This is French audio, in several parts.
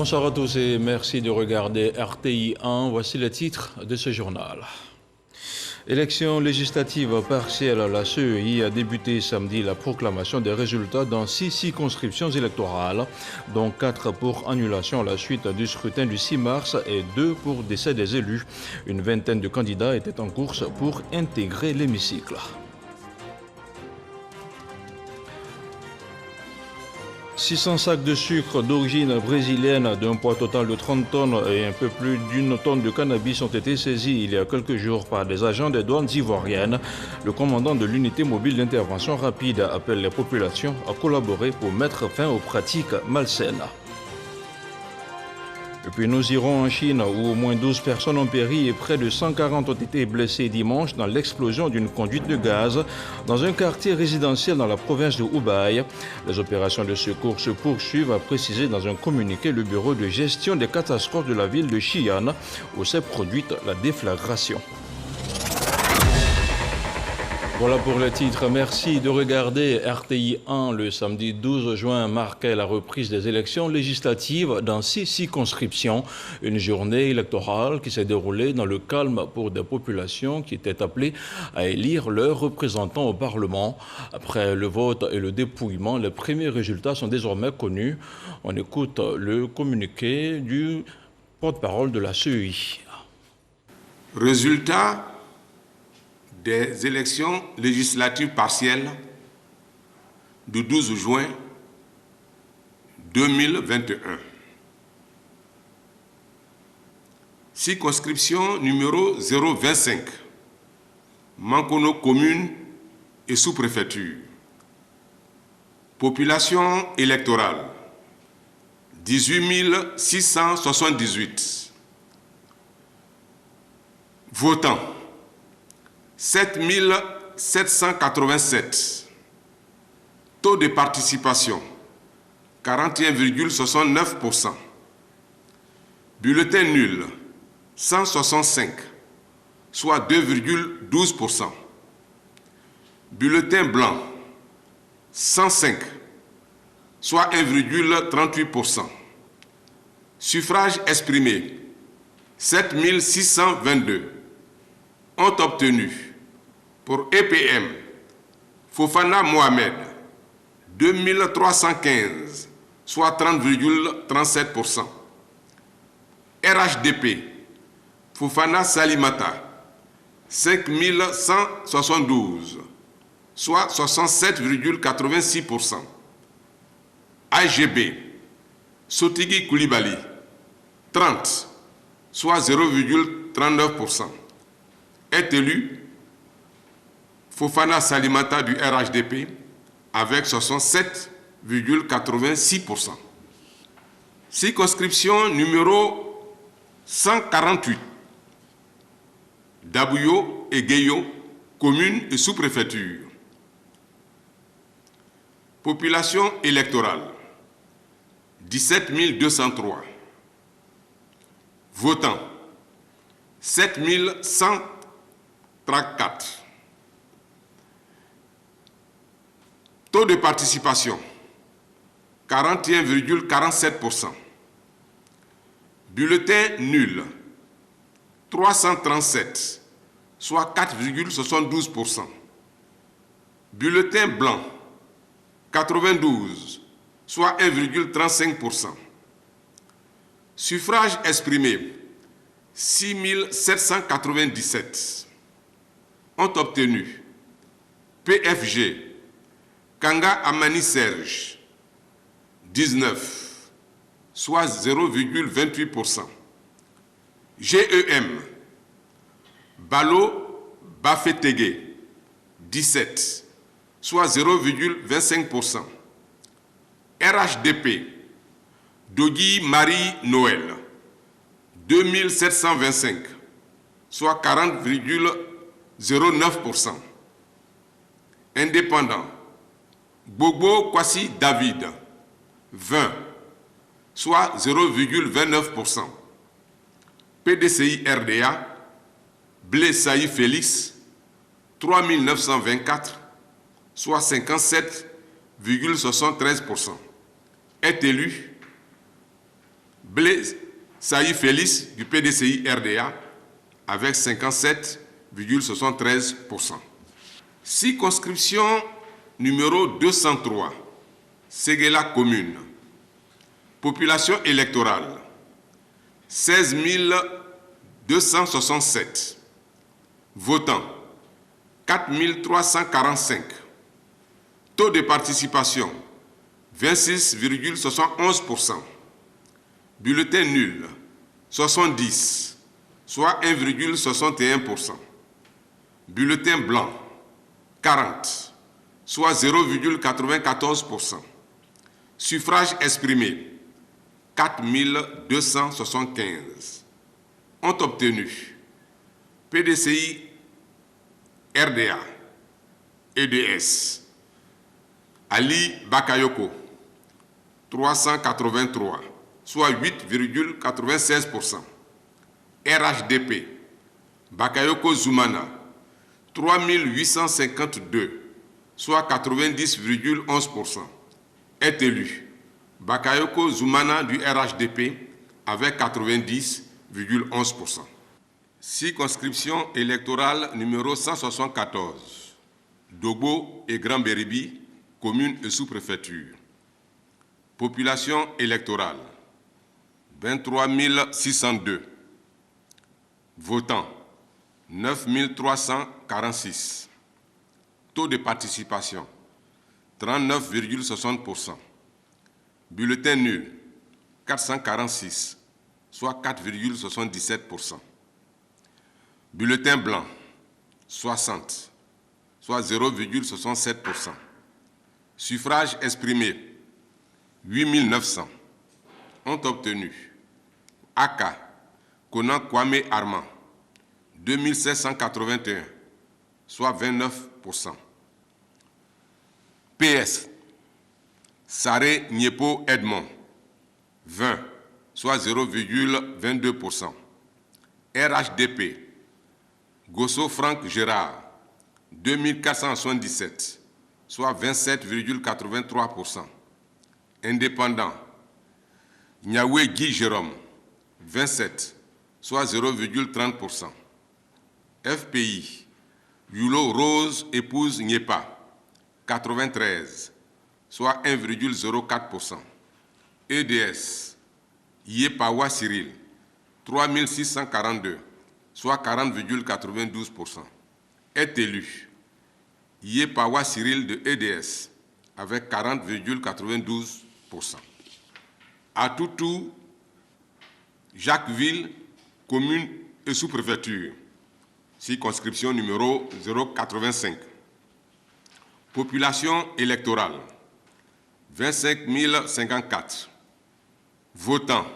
Bonsoir à tous et merci de regarder RTI 1. Voici les titres de ce journal. Élection législative partielle à la CEI a débuté samedi la proclamation des résultats dans 6 circonscriptions électorales, dont 4 pour annulation à la suite du scrutin du 6 mars et 2 pour décès des élus. Une vingtaine de candidats étaient en course pour intégrer l'hémicycle. 600 sacs de sucre d'origine brésilienne d'un poids total de 30 tonnes et un peu plus d'une tonne de cannabis ont été saisis il y a quelques jours par des agents des douanes ivoiriennes. Le commandant de l'unité mobile d'intervention rapide appelle les populations à collaborer pour mettre fin aux pratiques malsaines. Et puis nous irons en Chine où au moins 12 personnes ont péri et près de 140 ont été blessées dimanche dans l'explosion d'une conduite de gaz dans un quartier résidentiel dans la province de Hubei. Les opérations de secours se poursuivent, a précisé dans un communiqué le bureau de gestion des catastrophes de la ville de Xi'an où s'est produite la déflagration. Voilà pour les titres. Merci de regarder RTI 1. Le samedi 12 juin marquait la reprise des élections législatives dans 6 circonscriptions. Une journée électorale qui s'est déroulée dans le calme pour des populations qui étaient appelées à élire leurs représentants au Parlement. Après le vote et le dépouillement, les premiers résultats sont désormais connus. On écoute le communiqué du porte-parole de la CEI. Résultat des élections législatives partielles du 12 juin 2021. Circonscription numéro 025, Mankono commune et sous-préfecture. Population électorale 18 678. Votants 7 787. Taux de participation 41,69%. Bulletin nul 165, soit 2,12%. Bulletin blanc 105, soit 1,38%. Suffrage exprimé 7 622. Ont obtenu pour EPM Fofana Mohamed 2315, soit 30,37%. RHDP Fofana Salimata 5172, soit 67,86%. AGB Sotigi Koulibaly 30, soit 0,39%. Est élu Fofana Salimata du RHDP avec 67,86%. Circonscription numéro 148, Dabouyo et Gueyo, commune et sous-préfecture. Population électorale 17 203. Votants 7 134. Taux de participation 41,47%. Bulletin nul 337, soit 4,72%. Bulletin blanc 92, soit 1,35%. Suffrage exprimé 6 797. Ont obtenu PFG Kanga Amani Serge 19, soit 0,28%. GEM Balo Bafetege 17, soit 0,25%. RHDP Dogui Marie Noël 2725, soit 40,09%. Indépendant Bobo Kwasi David 20, soit 0,29%. PDCI RDA Blé Saï Félix 3924, soit 57,73%. Est élu Blaise Saï Félix du PDCI RDA avec 57,73%. Circonscription numéro 203, Séguéla commune. Population électorale, 16 267. Votants, 4 345. Taux de participation, 26,71%. Bulletin nul, 70, soit 1,61%. Bulletin blanc, 40, soit 0,94%. Suffrage exprimé, 4 275. Ont obtenu PDCI RDA, EDS, Ali Bakayoko, 383, soit 8,96%. RHDP, Bakayoko Zoumana, 3852, soit 90,11%. Est élu Bakayoko Zoumana du RHDP avec 90,11%. Circonscription électorale numéro 174, Dogbo et Grand Béribi, commune et sous-préfecture. Population électorale, 23 602. Votants, 9 346. Taux de participation, 39,60%. Bulletin nul, 446, soit 4,77%. Bulletin blanc, 60, soit 0,67%. Suffrage exprimé, 8 900. Ont obtenu Aka, Konan Kwame Armand, 2781, soit 29%. PS, Saré Niepo Edmond, 20, soit 0,22%. RHDP, Gosso Franck Gérard, 2477, soit 27,83%. Indépendant, Niaoué Guy Jérôme, 27, soit 0,30%. FPI, Yulo Rose épouse Niepa, 93, soit 1,04%. EDS, Yepawa Cyril, 3642, soit 40,92%. Est élu Yepawa Cyril de EDS avec 40,92%. À Toutou, Jacquesville, commune et sous-préfecture, circonscription numéro 085. Population électorale, 25 054. Votants,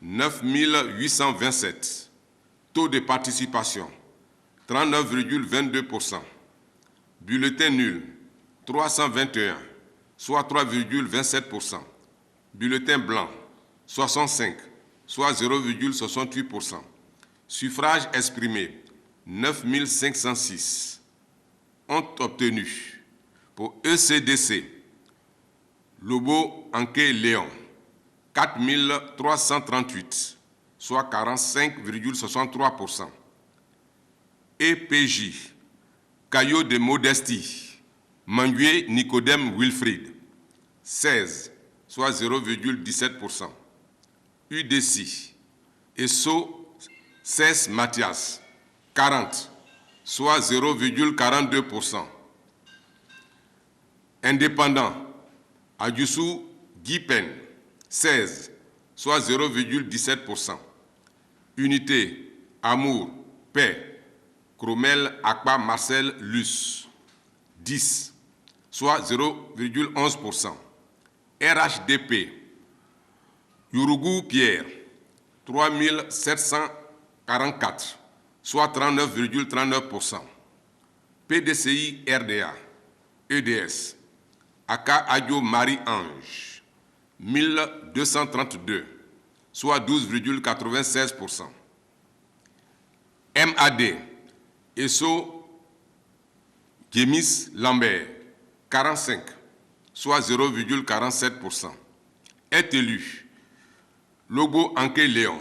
9 827. Taux de participation, 39,22%. Bulletin nul, 321, soit 3,27%. Bulletin blanc, 65, soit 0,68%. Suffrage exprimé, 9 506. Ont obtenu pour ECDC, Lobo Anke Léon, 4 338, soit 45,63%. EPJ, Caillot de Modestie, Mangué Nicodème Wilfried, 16, soit 0,17%. UDC, Esso Cès Mathias, 40, soit 0,42%. Indépendant, Adjussou Guipen, 16, soit 0,17%. Unité, Amour, Paix, Cromel Akpa Marcel Luce, 10, soit 0,11%. RHDP, Yurugu Pierre, 3744, soit 39,39%. PDCI RDA, EDS, Aka Adio Marie-Ange, 1232, soit 12,96%. MAD, Esso Gémis Lambert, 45, soit 0,47%. Est élu Logo Anke Léon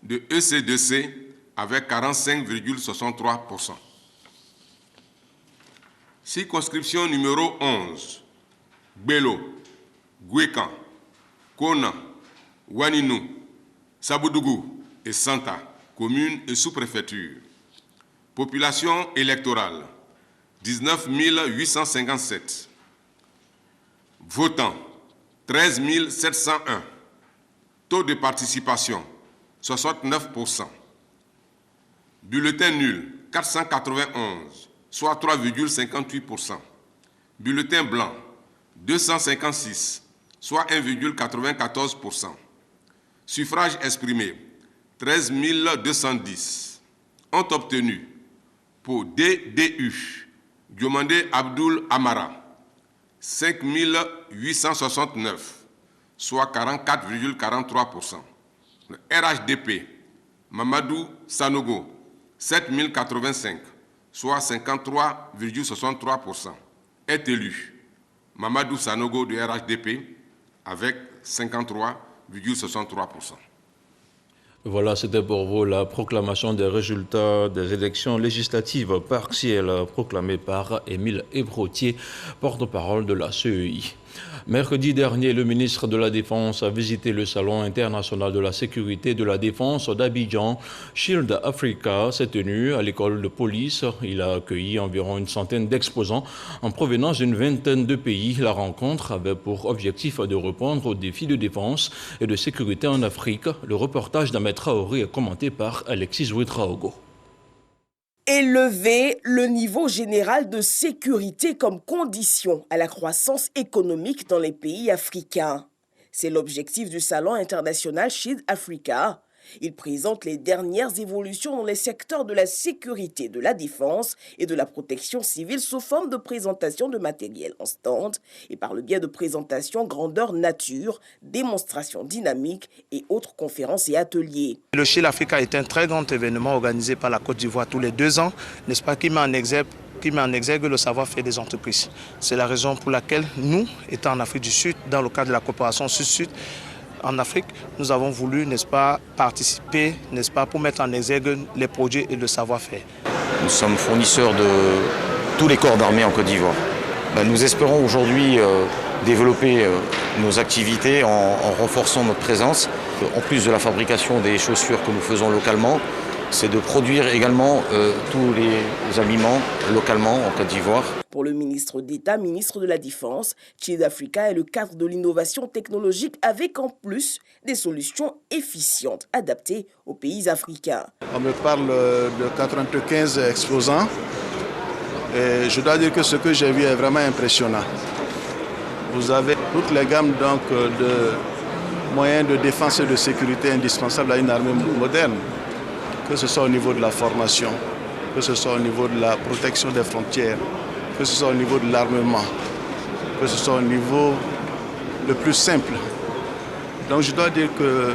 de EC2C avec 45,63%. Circonscription numéro 11, Gbelo, Gwekan, Kona, Waninou, Sabudougou et Santa, communes et sous-préfectures. Population électorale, 19 857. Votants, 13 701. Taux de participation, 69%. Bulletin nul, 491, soit 3,58%. Bulletin blanc, 256, soit 1,94%. Suffrage exprimé, 13 210. Ont obtenu pour DDU, Diomandé Abdoul Amara, 5 869, soit 44,43%. Le RHDP, Mamadou Sanogo, 7 085, soit 53,63%, est élu. Mamadou Sanogo de RHDP avec 53,63%. Voilà, c'était pour vous la proclamation des résultats des élections législatives partielles proclamées par Émile Ebrotier, porte-parole de la CEI. Mercredi dernier, le ministre de la Défense a visité le Salon international de la sécurité et de la défense d'Abidjan. Shield Africa s'est tenu à l'école de police. Il a accueilli environ une centaine d'exposants en provenance d'une vingtaine de pays. La rencontre avait pour objectif de répondre aux défis de défense et de sécurité en Afrique. Le reportage d'Ahmed Traoré est commenté par Alexis Ouedraogo. Élever le niveau général de sécurité comme condition à la croissance économique dans les pays africains. C'est l'objectif du Salon international Shield Africa. Il présente les dernières évolutions dans les secteurs de la sécurité, de la défense et de la protection civile sous forme de présentation de matériel en stand et par le biais de présentations grandeur nature, démonstrations dynamiques et autres conférences et ateliers. Le Shield Africa est un très grand événement organisé par la Côte d'Ivoire tous les 2 ans, n'est-ce pas, qui met en exergue le savoir-faire des entreprises. C'est la raison pour laquelle nous, étant en Afrique du Sud, dans le cadre de la coopération Sud-Sud, en Afrique, nous avons voulu, n'est-ce pas, participer, n'est-ce pas, pour mettre en exergue les produits et le savoir-faire. Nous sommes fournisseurs de tous les corps d'armée en Côte d'Ivoire. Nous espérons aujourd'hui développer nos activités en renforçant notre présence. En plus de la fabrication des chaussures que nous faisons localement, c'est de produire également tous les habillements localement en Côte d'Ivoire. Pour le ministre d'État, ministre de la Défense, Shield Africa est le cadre de l'innovation technologique avec en plus des solutions efficientes adaptées aux pays africains. On me parle de 95 exposants et je dois dire que ce que j'ai vu est vraiment impressionnant. Vous avez toutes les gammes donc, de moyens de défense et de sécurité indispensables à une armée moderne, que ce soit au niveau de la formation, que ce soit au niveau de la protection des frontières, que ce soit au niveau de l'armement, que ce soit au niveau le plus simple. Donc je dois dire que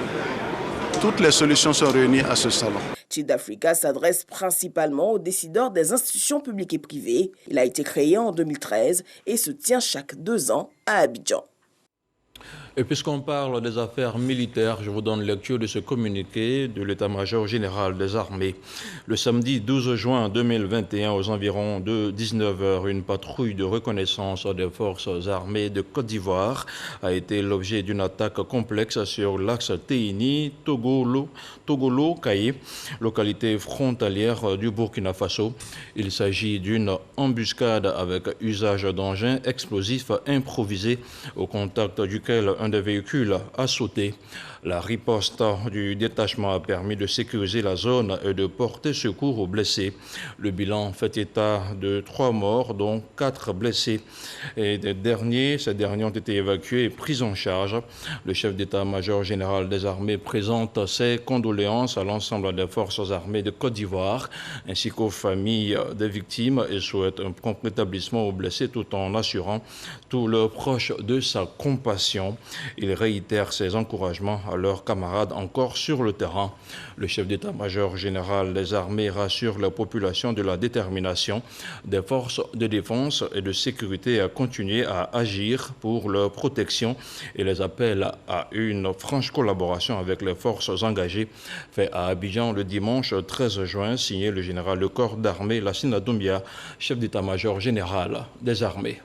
toutes les solutions sont réunies à ce salon. Shield Africa s'adresse principalement aux décideurs des institutions publiques et privées. Il a été créé en 2013 et se tient chaque 2 ans à Abidjan. Et puisqu'on parle des affaires militaires, je vous donne lecture de ce communiqué de l'état-major général des armées. Le samedi 12 juin 2021, aux environs de 19h, une patrouille de reconnaissance des forces armées de Côte d'Ivoire a été l'objet d'une attaque complexe sur l'axe Teini-Togolo-Kaye, localité frontalière du Burkina Faso. Il s'agit d'une embuscade avec usage d'engins explosifs improvisés au contact duquel un des véhicules a sauté. La riposte du détachement a permis de sécuriser la zone et de porter secours aux blessés. Le bilan fait état de 3 morts, dont 4 blessés. Et ces derniers ont été évacués et pris en charge. Le chef d'état-major général des armées présente ses condoléances à l'ensemble des forces armées de Côte d'Ivoire, ainsi qu'aux familles des victimes, et souhaite un prompt rétablissement aux blessés tout en assurant tous leurs proches de sa compassion. mission. Il réitère ses encouragements à leurs camarades encore sur le terrain. Le chef d'état-major général des armées rassure la population de la détermination des forces de défense et de sécurité à continuer à agir pour leur protection et les appelle à une franche collaboration avec les forces engagées. Fait à Abidjan le dimanche 13 juin, signé le général de corps d'armée Lassina Doumbia, chef d'état-major général des armées.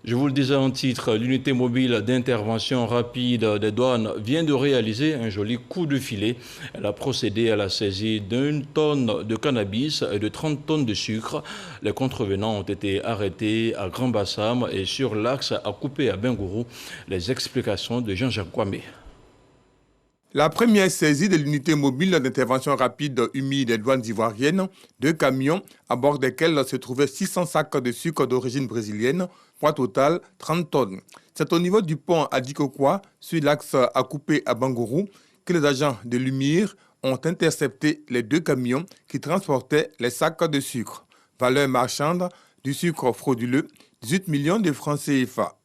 Je vous le disais en titre, l'unité mobile d'intervention rapide des douanes vient de réaliser un joli coup de filet. Elle a procédé à la saisie d'1 tonne de cannabis et de 30 tonnes de sucre. Les contrevenants ont été arrêtés à Grand Bassam et sur l'axe à couper à Bengourou. Les explications de Jean-Jacques Kwame. La première saisie de l'unité mobile d'intervention rapide humide des douanes ivoiriennes, 2 camions à bord desquels se trouvaient 600 sacs de sucre d'origine brésilienne, poids total 30 tonnes. C'est au niveau du pont à Dikokwa, sur l'axe à couper à Bengourou, que les agents de l'UMIR ont intercepté les 2 camions qui transportaient les sacs de sucre. Valeur marchande du sucre frauduleux, 18 millions de francs CFA.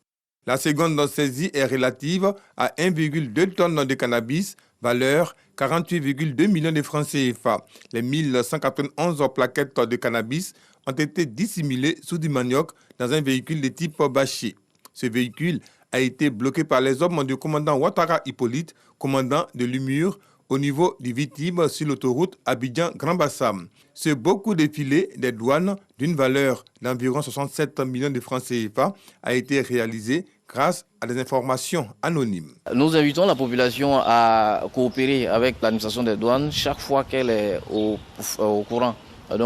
La seconde saisie est relative à 1,2 tonnes de cannabis, valeur 48,2 millions de francs CFA. Les 1191 plaquettes de cannabis ont été dissimulées sous du manioc dans un véhicule de type bâché. Ce véhicule a été bloqué par les hommes du commandant Ouattara Hippolyte, commandant de l'UMUR, au niveau du Vitib sur l'autoroute Abidjan-Grand Bassam. Ce beau coup de filet des douanes d'une valeur d'environ 67 millions de francs CFA a été réalisé grâce à des informations anonymes. Nous invitons la population à coopérer avec l'administration des douanes chaque fois qu'elle est au courant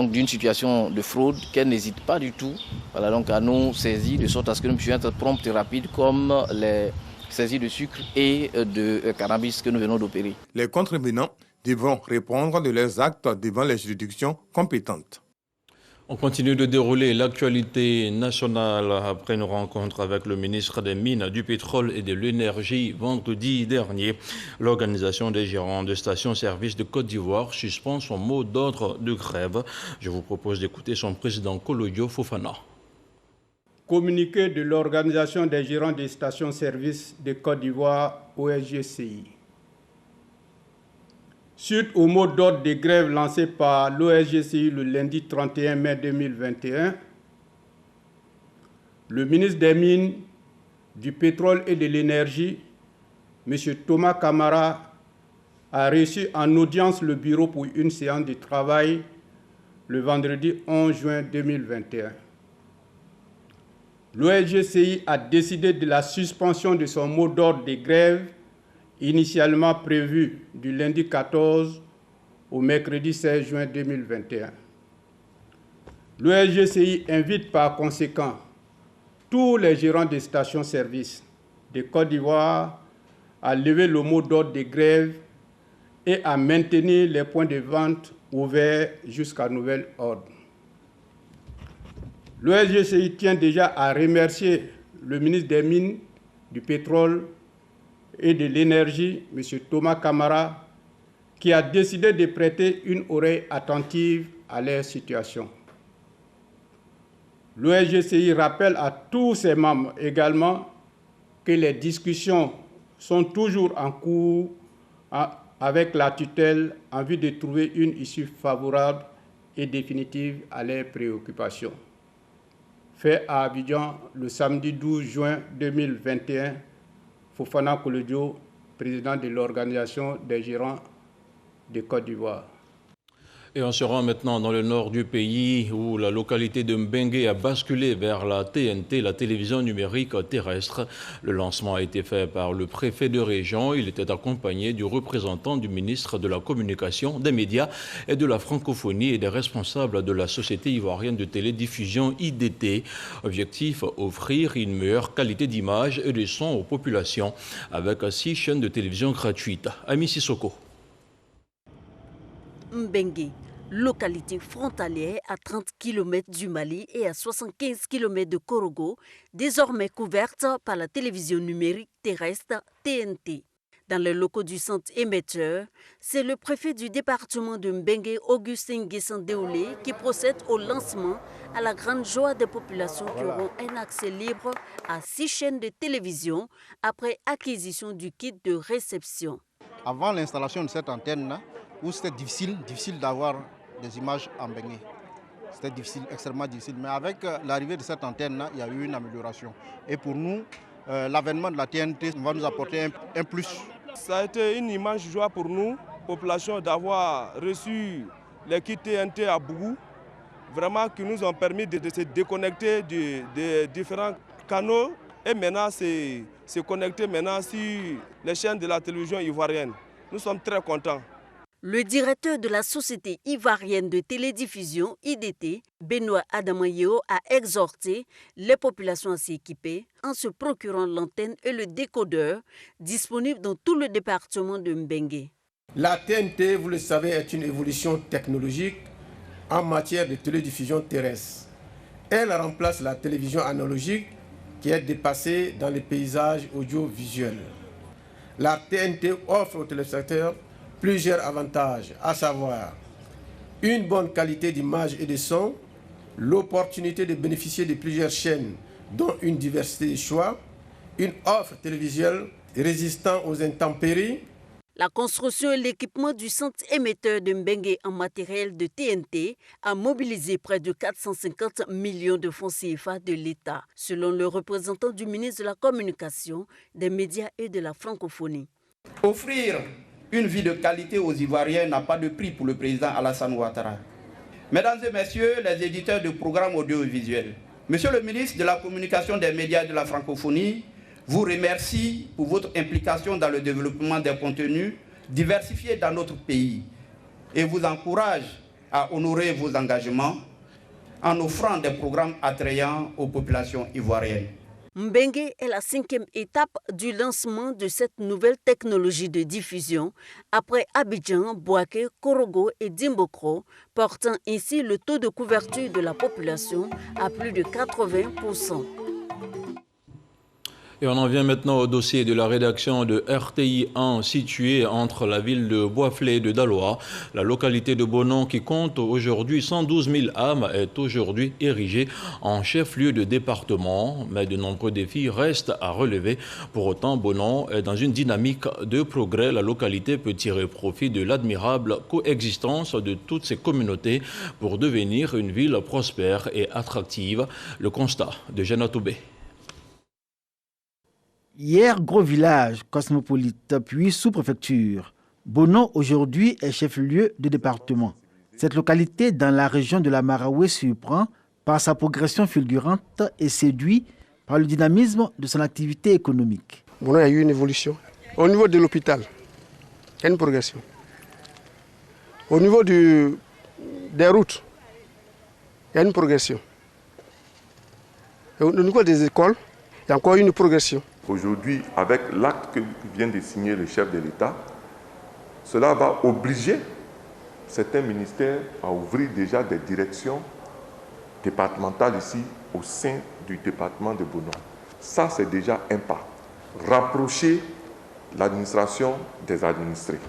d'une situation de fraude, qu'elle n'hésite pas du tout à nous saisir de sorte à ce que nous puissions être promptes et rapides comme les saisies de sucre et de cannabis que nous venons d'opérer. Les contrevenants devront répondre de leurs actes devant les juridictions compétentes. On continue de dérouler l'actualité nationale après une rencontre avec le ministre des Mines, du Pétrole et de l'Énergie vendredi dernier. L'organisation des gérants de stations-service de Côte d'Ivoire suspend son mot d'ordre de grève. Je vous propose d'écouter son président Kolodio Fofana. Communiqué de l'Organisation des gérants des stations-service de Côte d'Ivoire, OSGCI. Suite au mot d'ordre de grève lancé par l'OSGCI le lundi 31 mai 2021, le ministre des Mines, du Pétrole et de l'Énergie, M. Thomas Camara, a reçu en audience le bureau pour une séance de travail le vendredi 11 juin 2021. L'OSGCI a décidé de la suspension de son mot d'ordre de grève initialement prévu du lundi 14 au mercredi 16 juin 2021. L'OSGCI invite par conséquent tous les gérants des stations-service de Côte d'Ivoire à lever le mot d'ordre de grève et à maintenir les points de vente ouverts jusqu'à nouvel ordre. L'OSGCI tient déjà à remercier le ministre des Mines, du Pétrole et de l'Énergie, M. Thomas Camara, qui a décidé de prêter une oreille attentive à leur situation. L'OSGCI rappelle à tous ses membres également que les discussions sont toujours en cours avec la tutelle en vue de trouver une issue favorable et définitive à leurs préoccupations. Fait à Abidjan le samedi 12 juin 2021, Fofana Kolodio, président de l'Organisation des gérants de Côte d'Ivoire. Et on se rend maintenant dans le nord du pays où la localité de Mbengue a basculé vers la TNT, la télévision numérique terrestre. Le lancement a été fait par le préfet de région. Il était accompagné du représentant du ministre de la Communication, des médias et de la francophonie et des responsables de la Société ivoirienne de télédiffusion IDT. Objectif, offrir une meilleure qualité d'image et de son aux populations avec 6 chaînes de télévision gratuites. Ami Sissoko. Mbengue, localité frontalière à 30 km du Mali et à 75 km de Korogo, désormais couverte par la télévision numérique terrestre TNT. Dans les locaux du centre émetteur, c'est le préfet du département de Mbengue, Augustin Guessandéolé, qui procède au lancement à la grande joie des populations qui auront un accès libre à 6 chaînes de télévision après acquisition du kit de réception. Avant l'installation de cette antenne, où c'était difficile d'avoir des images en Mbengue. C'était difficile, extrêmement difficile. Mais avec l'arrivée de cette antenne, il y a eu une amélioration. Et pour nous, l'avènement de la TNT va nous apporter un plus. Ça a été une immense joie pour nous, population, d'avoir reçu les kits TNT à Bougou, vraiment qui nous ont permis de se déconnecter des différents canaux et maintenant se connecter maintenant sur les chaînes de la télévision ivoirienne. Nous sommes très contents. Le directeur de la Société ivoirienne de télédiffusion, IDT, Benoît Adamayeo, a exhorté les populations à s'équiper en se procurant l'antenne et le décodeur disponibles dans tout le département de Mbengue. La TNT, vous le savez, est une évolution technologique en matière de télédiffusion terrestre. Elle remplace la télévision analogique qui est dépassée dans les paysages audiovisuels. La TNT offre aux téléspectateurs plusieurs avantages, à savoir une bonne qualité d'image et de son, l'opportunité de bénéficier de plusieurs chaînes dont une diversité de choix, une offre télévisuelle résistant aux intempéries. La construction et l'équipement du centre émetteur de Mbengue en matériel de TNT a mobilisé près de 450 millions de francs CFA de l'État, selon le représentant du ministre de la Communication, des médias et de la francophonie. Offrir une vie de qualité aux Ivoiriens n'a pas de prix pour le président Alassane Ouattara. Mesdames et messieurs les éditeurs de programmes audiovisuels, monsieur le ministre de la Communication, des médias et de la francophonie, vous remercie pour votre implication dans le développement des contenus diversifiés dans notre pays et vous encourage à honorer vos engagements en offrant des programmes attrayants aux populations ivoiriennes. Mbengue est la 5e étape du lancement de cette nouvelle technologie de diffusion après Abidjan, Bouaké, Korogo et Dimbokro, portant ainsi le taux de couverture de la population à plus de 80%. Et on en vient maintenant au dossier de la rédaction de RTI 1 située entre la ville de Boisflé et de Daloa. La localité de Bonon, qui compte aujourd'hui 112 000 âmes, est aujourd'hui érigée en chef-lieu de département. Mais de nombreux défis restent à relever. Pour autant, Bonon est dans une dynamique de progrès. La localité peut tirer profit de l'admirable coexistence de toutes ces communautés pour devenir une ville prospère et attractive. Le constat de Jeanne Toubé. Hier, gros village cosmopolite, puis sous-préfecture. Bonon, aujourd'hui, est chef-lieu de département. Cette localité, dans la région de la Maraoué, surprend par sa progression fulgurante et séduit par le dynamisme de son activité économique. Bonon a eu une évolution. Au niveau de l'hôpital, il y a une progression. Au niveau des routes, il y a une progression. Et au niveau des écoles, il y a encore une progression. Aujourd'hui, avec l'acte que vient de signer le chef de l'État, cela va obliger certains ministères à ouvrir déjà des directions départementales ici au sein du département de Bonon. Ça, c'est déjà un pas. Rapprocher l'administration des administrés.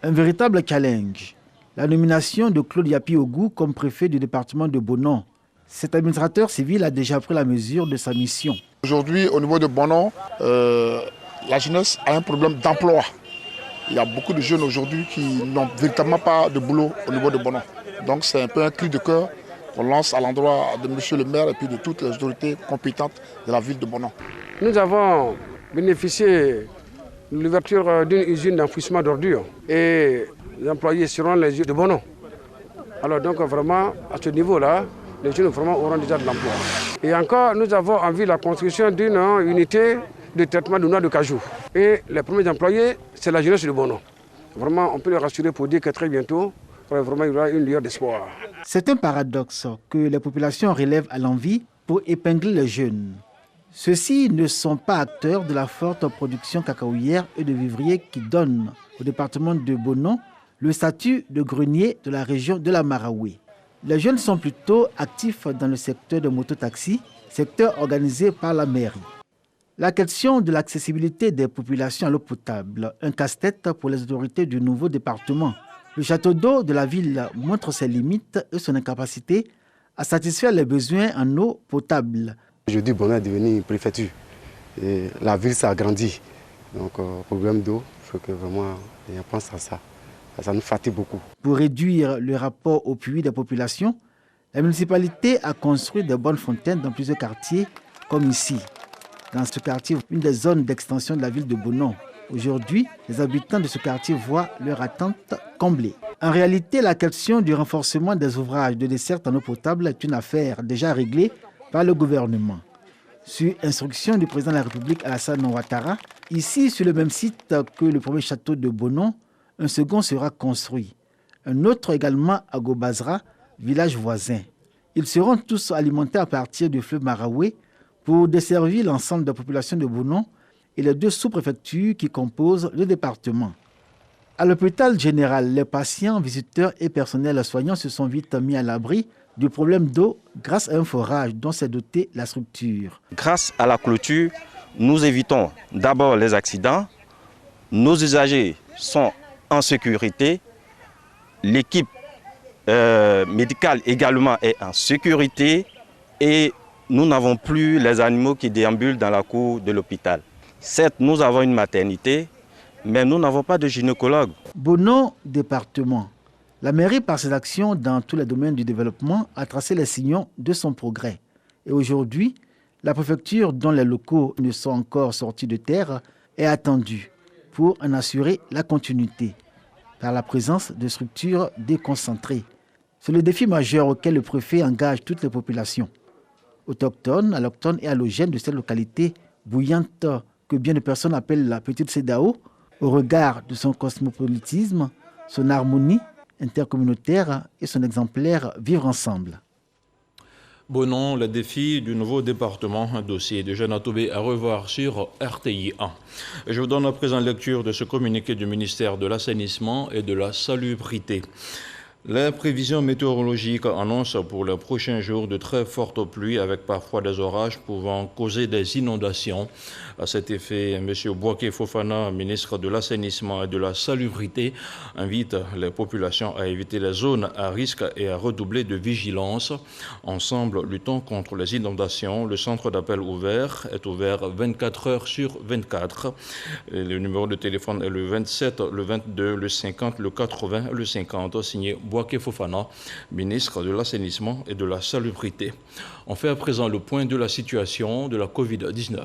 Un véritable challenge. La nomination de Claude Yapi-Ogou comme préfet du département de Bonon. Cet administrateur civil a déjà pris la mesure de sa mission. Aujourd'hui, au niveau de Bonon, la jeunesse a un problème d'emploi. Il y a beaucoup de jeunes aujourd'hui qui n'ont véritablement pas de boulot au niveau de Bonon. Donc c'est un peu un cri de cœur qu'on lance à l'endroit de M. le maire et puis de toutes les autorités compétentes de la ville de Bonon. Nous avons bénéficié de l'ouverture d'une usine d'enfouissement d'ordures et les employés seront les yeux de Bonon. Alors donc vraiment, à ce niveau-là, les jeunes vraiment auront déjà de l'emploi. Et encore, nous avons envie la construction d'une unité de traitement de noix de cajou. Et les premiers employés, c'est la jeunesse de Bonon. Vraiment, on peut les rassurer pour dire que très bientôt, vraiment, il y aura une lueur d'espoir. C'est un paradoxe que les populations relèvent à l'envi pour épingler les jeunes. Ceux-ci ne sont pas acteurs de la forte production cacaoyère et de vivriers qui donne au département de Bonon le statut de grenier de la région de la Maraoué. Les jeunes sont plutôt actifs dans le secteur de mototaxi, secteur organisé par la mairie. La question de l'accessibilité des populations à l'eau potable, un casse-tête pour les autorités du nouveau département. Le château d'eau de la ville montre ses limites et son incapacité à satisfaire les besoins en eau potable. Aujourd'hui, Bono est devenu une préfecture. Et la ville s'est agrandie. Donc, problème d'eau, il faut que vraiment on pense à ça. Ça nous fatigue beaucoup. Pour réduire le rapport au puits des populations, la municipalité a construit de bonnes fontaines dans plusieurs quartiers, comme ici. Dans ce quartier, une des zones d'extension de la ville de Bono. Aujourd'hui, les habitants de ce quartier voient leur attente comblée. En réalité, la question du renforcement des ouvrages de desserte en eau potable est une affaire déjà réglée par le gouvernement. Sur instruction du président de la République Alassane Ouattara, ici, sur le même site que le premier château de Bono, un second sera construit. Un autre également à Gobazra, village voisin. Ils seront tous alimentés à partir du fleuve Maraoué pour desservir l'ensemble de la population de Bono et les 2 sous-préfectures qui composent le département. À l'hôpital général, les patients, visiteurs et personnels soignants se sont vite mis à l'abri du problème d'eau grâce à un forage dont s'est dotée la structure. Grâce à la clôture, nous évitons d'abord les accidents. Nos usagers sont en sécurité. L'équipe médicale également est en sécurité et nous n'avons plus les animaux qui déambulent dans la cour de l'hôpital. Certes, nous avons une maternité, mais nous n'avons pas de gynécologue. Bono, département. La mairie, par ses actions dans tous les domaines du développement, a tracé les signaux de son progrès. Et aujourd'hui, la préfecture, dont les locaux ne sont encore sortis de terre, est attendue pour en assurer la continuité par la présence de structures déconcentrées. C'est le défi majeur auquel le préfet engage toutes les populations, autochtones, allochtones et allogènes de cette localité bouillante que bien de personnes appellent la petite CEDAO, au regard de son cosmopolitisme, son harmonie intercommunautaire et son exemplaire vivre ensemble. Bonon, le défi du nouveau département, un dossier de Jeanne Toubé à revoir sur RTI 1. Je vous donne à présent lecture de ce communiqué du ministère de l'Assainissement et de la Salubrité. La prévision météorologique annonce pour les prochains jours de très fortes pluies avec parfois des orages pouvant causer des inondations. À cet effet, M. Bouaké Fofana, ministre de l'Assainissement et de la Salubrité, invite les populations à éviter les zones à risque et à redoubler de vigilance. Ensemble, luttons contre les inondations. Le centre d'appel ouvert est ouvert 24 heures sur 24. Le numéro de téléphone est le 27, le 22, le 50, le 80, le 50, signé Bouaké Fofana, ministre de l'Assainissement et de la Salubrité. On fait à présent le point de la situation de la Covid-19.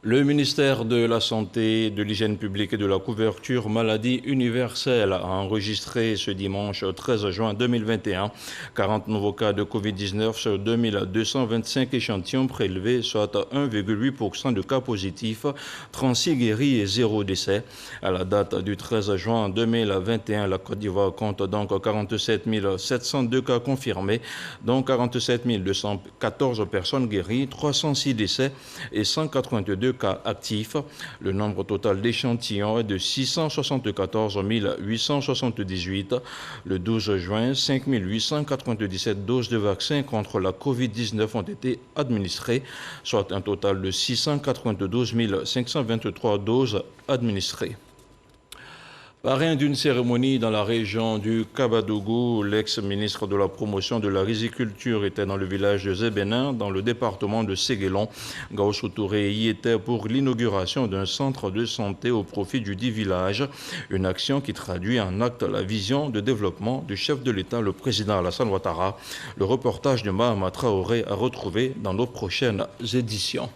Le ministère de la Santé, de l'Hygiène publique et de la couverture maladie universelle a enregistré ce dimanche 13 juin 2021 40 nouveaux cas de Covid-19 sur 2225 échantillons prélevés, soit 1,8% de cas positifs, 36 guéris et 0 décès. À la date du 13 juin 2021, la Côte d'Ivoire compte donc 47 702 cas confirmés, dont 47 214 personnes guéries, 306 décès et 182 cas actifs. Le nombre total d'échantillons est de 674 878. Le 12 juin, 5 897 doses de vaccins contre la Covid-19 ont été administrées, soit un total de 692 523 doses administrées. Parrain d'une cérémonie dans la région du Kabadougou, l'ex-ministre de la Promotion de la Riziculture était dans le village de Zébénin, dans le département de Séguélon. Gaoussou Touré y était pour l'inauguration d'un centre de santé au profit du dit village, une action qui traduit en acte la vision de développement du chef de l'État, le président Alassane Ouattara. Le reportage de Mahama Traoré à retrouver dans nos prochaines éditions.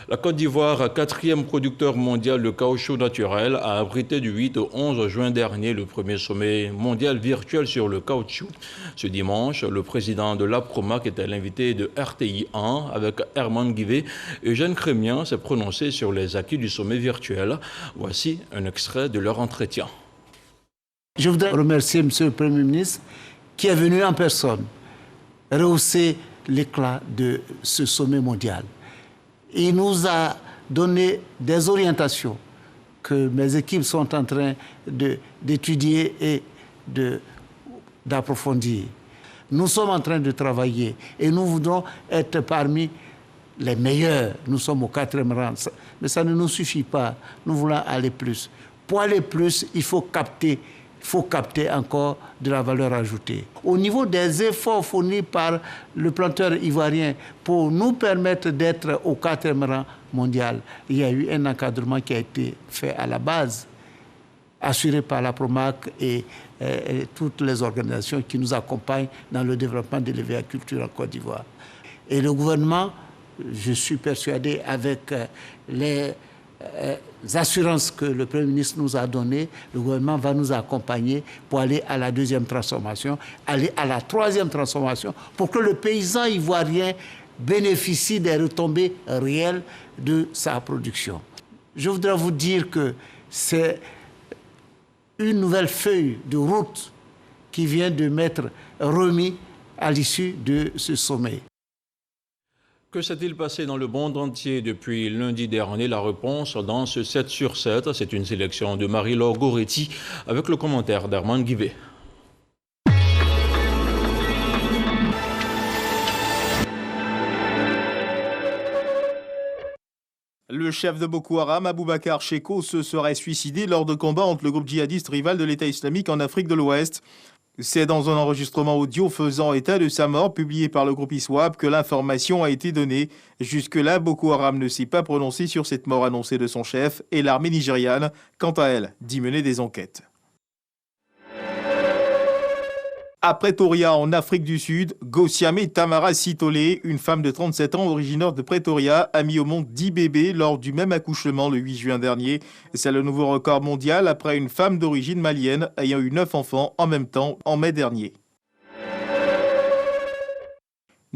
La Côte d'Ivoire, 4e producteur mondial de caoutchouc naturel, a abrité du 8 au 11 juin dernier le premier sommet mondial virtuel sur le caoutchouc. Ce dimanche, le président de l'APROMAC était l'invité de RTI 1 avec Herman Guivet. Eugène Crémian s'est prononcé sur les acquis du sommet virtuel. Voici un extrait de leur entretien. Je voudrais remercier M. le Premier ministre qui est venu en personne rehausser l'éclat de ce sommet mondial. Il nous a donné des orientations que mes équipes sont en train d'étudier et de d'approfondir. Nous sommes en train de travailler et nous voudrons être parmi les meilleurs. Nous sommes au 4e rang, mais ça ne nous suffit pas. Nous voulons aller plus. Pour aller plus, il faut capter encore de la valeur ajoutée. Au niveau des efforts fournis par le planteur ivoirien pour nous permettre d'être au 4e rang mondial, il y a eu un encadrement qui a été fait à la base, assuré par la Promac et toutes les organisations qui nous accompagnent dans le développement de l'élevage-culture en Côte d'Ivoire. Et le gouvernement, je suis persuadé, avec les assurances que le Premier ministre nous a données, le gouvernement va nous accompagner pour aller à la 2e transformation, aller à la 3e transformation, pour que le paysan ivoirien bénéficie des retombées réelles de sa production. Je voudrais vous dire que c'est une nouvelle feuille de route qui vient de m'être remise à l'issue de ce sommet. Que s'est-il passé dans le monde entier depuis lundi dernier? La réponse dans ce 7 sur 7. C'est une sélection de Marie-Laure Goretti avec le commentaire d'Armand Guibé. Le chef de Boko Haram, Aboubacar Sheko, se serait suicidé lors de combats entre le groupe djihadiste rival de l'État islamique en Afrique de l'Ouest. C'est dans un enregistrement audio faisant état de sa mort publié par le groupe ISWAP que l'information a été donnée. Jusque-là, Boko Haram ne s'est pas prononcé sur cette mort annoncée de son chef et l'armée nigériane, quant à elle, dit mener des enquêtes. À Pretoria, en Afrique du Sud, Gosiame Tamara Sitole, une femme de 37 ans originaire de Pretoria, a mis au monde 10 bébés lors du même accouchement le 8 juin dernier. C'est le nouveau record mondial après une femme d'origine malienne ayant eu 9 enfants en même temps en mai dernier.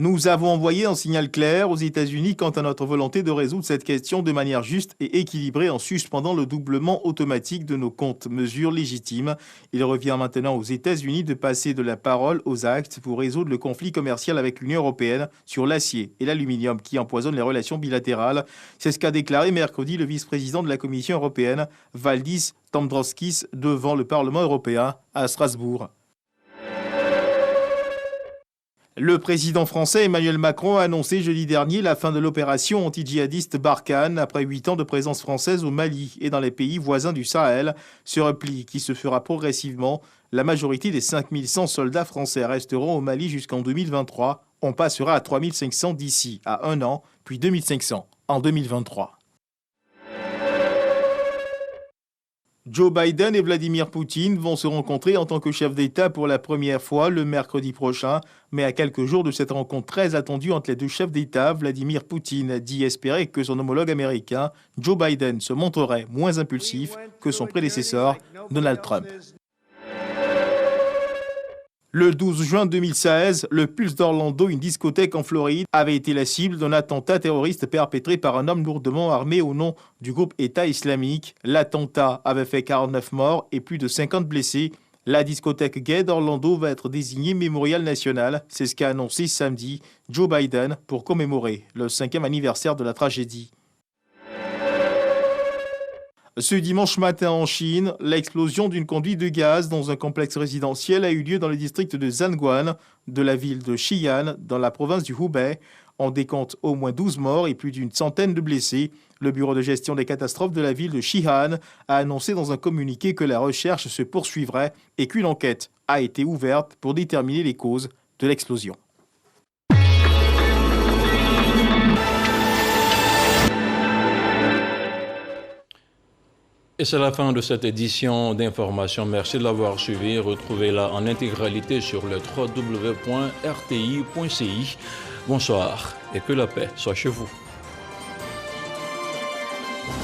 Nous avons envoyé un signal clair aux États-Unis quant à notre volonté de résoudre cette question de manière juste et équilibrée en suspendant le doublement automatique de nos comptes, mesure légitime. Il revient maintenant aux États-Unis de passer de la parole aux actes pour résoudre le conflit commercial avec l'Union européenne sur l'acier et l'aluminium qui empoisonnent les relations bilatérales. C'est ce qu'a déclaré mercredi le vice-président de la Commission européenne, Valdis Dombrovskis, devant le Parlement européen à Strasbourg. Le président français Emmanuel Macron a annoncé jeudi dernier la fin de l'opération anti-djihadiste Barkhane après 8 ans de présence française au Mali et dans les pays voisins du Sahel. Ce repli qui se fera progressivement, la majorité des 5100 soldats français resteront au Mali jusqu'en 2023. On passera à 3500 d'ici à 1 an, puis 2500 en 2023. Joe Biden et Vladimir Poutine vont se rencontrer en tant que chefs d'État pour la première fois le mercredi prochain. Mais à quelques jours de cette rencontre très attendue entre les deux chefs d'État, Vladimir Poutine dit espérer que son homologue américain, Joe Biden, se montrerait moins impulsif que son prédécesseur, Donald Trump. Le 12 juin 2016, le Pulse d'Orlando, une discothèque en Floride, avait été la cible d'un attentat terroriste perpétré par un homme lourdement armé au nom du groupe État islamique. L'attentat avait fait 49 morts et plus de 50 blessés. La discothèque gay d'Orlando va être désignée mémorial national. C'est ce qu'a annoncé samedi Joe Biden pour commémorer le 5e anniversaire de la tragédie. Ce dimanche matin en Chine, l'explosion d'une conduite de gaz dans un complexe résidentiel a eu lieu dans le district de Zhanguan, de la ville de Xi'an, dans la province du Hubei. On décompte au moins 12 morts et plus d'une centaine de blessés. Le bureau de gestion des catastrophes de la ville de Xi'an a annoncé dans un communiqué que la recherche se poursuivrait et qu'une enquête a été ouverte pour déterminer les causes de l'explosion. Et c'est la fin de cette édition d'Information. Merci de l'avoir suivi. Retrouvez-la en intégralité sur le www.rti.ci. Bonsoir et que la paix soit chez vous.